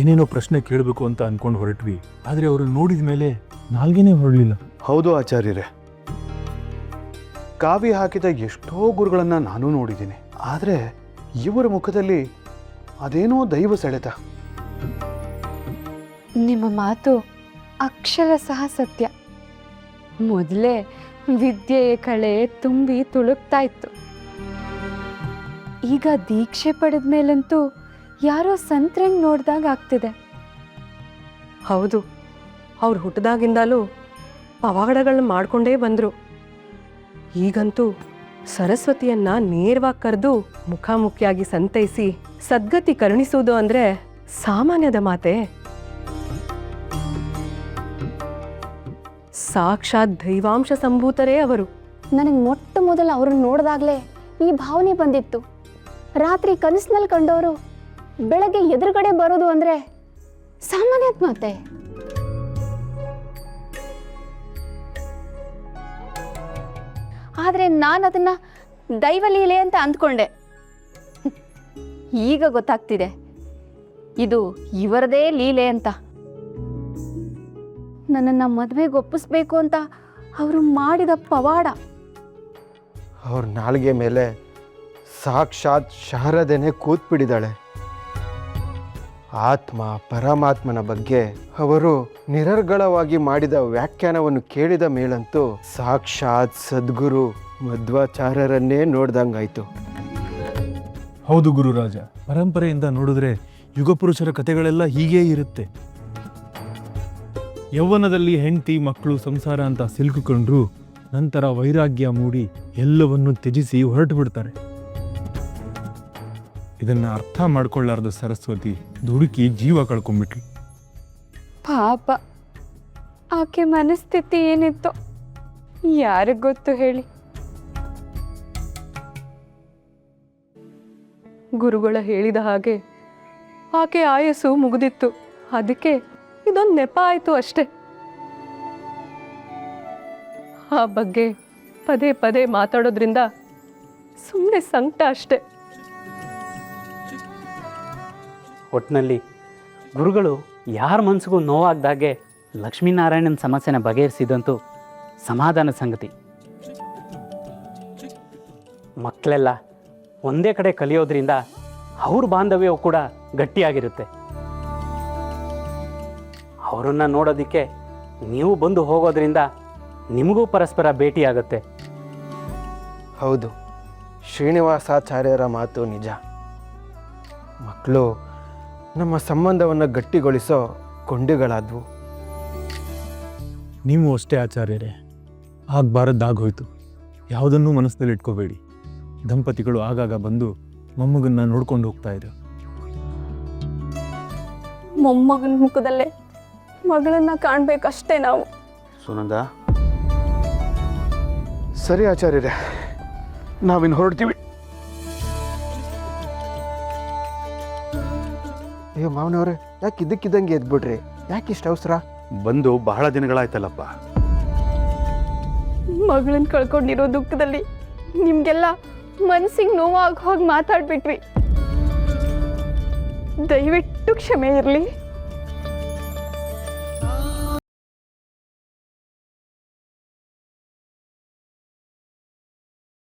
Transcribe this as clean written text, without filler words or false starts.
ಏನೇನೋ ಪ್ರಶ್ನೆ ಕೇಳಬೇಕು ಅಂತ ಅನ್ಕೊಂಡು ಹೊರಟ್ವಿ. ಆದ್ರೆ ಅವ್ರನ್ನ ನೋಡಿದ ಮೇಲೆ ನಾಲ್ಗೆನೇ ಹೊರಡಲಿಲ್ಲ. ಹೌದು ಆಚಾರ್ಯರೇ, ಕಾವಿ ಹಾಕಿದ ಎಷ್ಟೋ ಗುರುಗಳನ್ನ ನಾನು ನೋಡಿದ್ದೀನಿ. ಆದರೆ ಇವರ ಮುಖದಲ್ಲಿ ಅದೇನೋ ದೈವ ಸೆಳೆತ. ನಿಮ್ಮ ಮಾತು ಅಕ್ಷರ ಸಹ ಸತ್ಯ. ಮೊದಲೇ ವಿದ್ಯೆಯ ಕಳೆ ತುಂಬಿ ತುಳುಕ್ತಾ ಇತ್ತು. ಈಗ ದೀಕ್ಷೆ ಪಡೆದ ಮೇಲಂತೂ ಯಾರೋ ಸಂತ್ರಂಗ್ ನೋಡ್ದಾಗ ಆಗ್ತಿದೆ. ಹೌದು, ಅವ್ರು ಹುಟ್ಟಿದಾಗಿಂದಲೂ ಪವಾಡಗಳನ್ನ ಮಾಡ್ಕೊಂಡೇ ಬಂದರು. ಈಗಂತೂ ಸರಸ್ವತಿಯನ್ನ ನೇರವಾಗಿ ಕರೆದು ಮುಖಾಮುಖಿಯಾಗಿ ಸಂತೈಸಿ ಸದ್ಗತಿ ಕರುಣಿಸುವುದು ಅಂದರೆ ಸಾಮಾನ್ಯದ ಮಾತೆ. ಸಾಕ್ಷಾತ್ ದೈವಾಂಶ ಸಂಭೂತರೇ ಅವರು. ನನಗೆ ಮೊಟ್ಟ ಮೊದಲು ಅವ್ರನ್ನ ನೋಡಿದಾಗಲೇ ಈ ಭಾವನೆ ಬಂದಿತ್ತು. ರಾತ್ರಿ ಕನಸಿನಲ್ಲಿ ಕಂಡವರು ಬೆಳಗ್ಗೆ ಎದುರುಗಡೆ ಬರೋದು ಅಂದರೆ ಸಾಮಾನ್ಯದ ಮಾತೆ. ಆದರೆ ನಾನು ಅದನ್ನು ದೈವಲೀಲೆ ಅಂತ ಅಂದ್ಕೊಂಡೆ. ಈಗ ಗೊತ್ತಾಗ್ತಿದೆ ಇದು ಇವರದೇ ಲೀಲೆ ಅಂತ. ನನ್ನನ್ನು ಮದುವೆಗೆ ಒಪ್ಪಿಸ್ಬೇಕು ಅಂತ ಅವರು ಮಾಡಿದ ಪವಾಡ. ಅವ್ರ ನಾಲ್ಗೆ ಮೇಲೆ ಸಾಕ್ಷಾತ್ ಶಾರದೆನೆ ಕೂತ್ಬಿಟ್ಟಿದ್ದಾಳೆ. ಆತ್ಮ ಪರಮಾತ್ಮನ ಬಗ್ಗೆ ಅವರು ನಿರರ್ಗಳವಾಗಿ ಮಾಡಿದ ವ್ಯಾಖ್ಯಾನವನ್ನು ಕೇಳಿದ ಮೇಲಂತೂ ಸಾಕ್ಷಾತ್ ಸದ್ಗುರು ಮಧ್ವಾಚಾರ್ಯರನ್ನೇ ನೋಡ್ದಂಗಾಯ್ತು. ಹೌದು ಗುರುರಾಜ, ಪರಂಪರೆಯಿಂದ ನೋಡಿದ್ರೆ ಯುಗಪುರುಷರ ಕಥೆಗಳೆಲ್ಲ ಹೀಗೇ ಇರುತ್ತೆ. ಯೌವನದಲ್ಲಿ ಹೆಂಡತಿ ಮಕ್ಕಳು ಸಂಸಾರ ಅಂತ ಸಿಲುಕಿಕೊಂಡ್ರು ನಂತರ ವೈರಾಗ್ಯ ಮೂಡಿ ಎಲ್ಲವನ್ನು ತ್ಯಜಿಸಿ ಹೊರಟು ಬಿಡ್ತಾರೆ. ಇದನ್ನ ಅರ್ಥ ಮಾಡ್ಕೊಳ್ಳಾರ್ದ ಸರಸ್ವತಿ ದುಡುಕಿ ಜೀವ ಕಳ್ಕೊಂಡ್ಬಿಟ್ಲು. ಪಾಪ, ಆಕೆ ಮನಸ್ಥಿತಿ ಏನಿತ್ತು ಯಾರಿಗ್ ಗೊತ್ತು ಹೇಳಿ. ಗುರುಗಳ ಹೇಳಿದ ಹಾಗೆ ಆಕೆ ಆಯಸ್ಸು ಮುಗಿದಿತ್ತು. ಅದಕ್ಕೆ ಇದೊಂದು ನೆಪ ಆಯಿತು ಅಷ್ಟೆ. ಆ ಬಗ್ಗೆ ಪದೇ ಪದೇ ಮಾತಾಡೋದ್ರಿಂದ ಸುಮ್ಮನೆ ಸಂಕಟ ಅಷ್ಟೆ. ಒಟ್ಟಿನಲ್ಲಿ ಗುರುಗಳು ಯಾರ ಮನಸ್ಸಿಗೂ ನೋವಾಗ್ದಾಗೆ ಲಕ್ಷ್ಮೀನಾರಾಯಣನ ಸಮಸ್ಯೆನ ಬಗೆಹರಿಸಿದಂತೂ ಸಮಾಧಾನದ ಸಂಗತಿ. ಮಕ್ಕಳೆಲ್ಲ ಒಂದೇ ಕಡೆ ಕಲಿಯೋದ್ರಿಂದ ಅವ್ರ ಬಾಂಧವ್ಯವು ಕೂಡ ಗಟ್ಟಿಯಾಗಿರುತ್ತೆ. ಅವರನ್ನು ನೋಡೋದಕ್ಕೆ ನೀವು ಬಂದು ಹೋಗೋದ್ರಿಂದ ನಿಮಗೂ ಪರಸ್ಪರ ಭೇಟಿಯಾಗುತ್ತೆ. ಹೌದು, ಶ್ರೀನಿವಾಸಾಚಾರ್ಯರ ಮಾತು ನಿಜ. ಮಕ್ಕಳು ನಮ್ಮ ಸಂಬಂಧವನ್ನು ಗಟ್ಟಿಗೊಳಿಸೋ ಕೊಂಡಿಗಳಾದವು. ನೀವು ಅಷ್ಟೇ ಆಚಾರ್ಯರೇ, ಆಗ್ಬಾರದ್ದಾಗೋಯ್ತು. ಯಾವುದನ್ನೂ ಮನಸ್ಸಿನಲ್ಲಿ ಇಟ್ಕೋಬೇಡಿ. ದಂಪತಿಗಳು ಆಗಾಗ ಬಂದು ಮೊಮ್ಮಗನ್ನ ನೋಡ್ಕೊಂಡು ಹೋಗ್ತಾ ಇದ್ರು. ಮೊಮ್ಮಗನ ಮುಖದಲ್ಲೇ ಮಗಳನ್ನ ಕಾಣ್ಬೇಕಷ್ಟೇ ನಾವು. ಸುನಂದ, ಸರಿ ಆಚಾರ್ಯರೇ, ನಾವಿನ್ನು ಹೊರಡ್ತೀವಿ. ಅಯ್ಯೋ ಮಾವನವ್ರೆ, ಯಾಕೆ ಇದ್ದಕ್ಕಿದ್ದಂಗೆ ಎದ್ಬಿಡ್ರಿ? ಯಾಕೆ ಇಷ್ಟು ಅವಸರ? ಬಂದು ಬಹಳ ದಿನಗಳಾಯ್ತಲ್ಲಪ್ಪ. ಮಗಳನ್ನ ಕಳ್ಕೊಂಡಿರೋ ದುಃಖದಲ್ಲಿ ನಿಮ್ಗೆಲ್ಲ ಮನ್ಸಿಗೆ ನೋವಾಗ ಹೋಗಿ ಮಾತಾಡ್ಬಿಟ್ವಿ. ದಯವಿಟ್ಟು ಕ್ಷಮೆ ಇರಲಿ.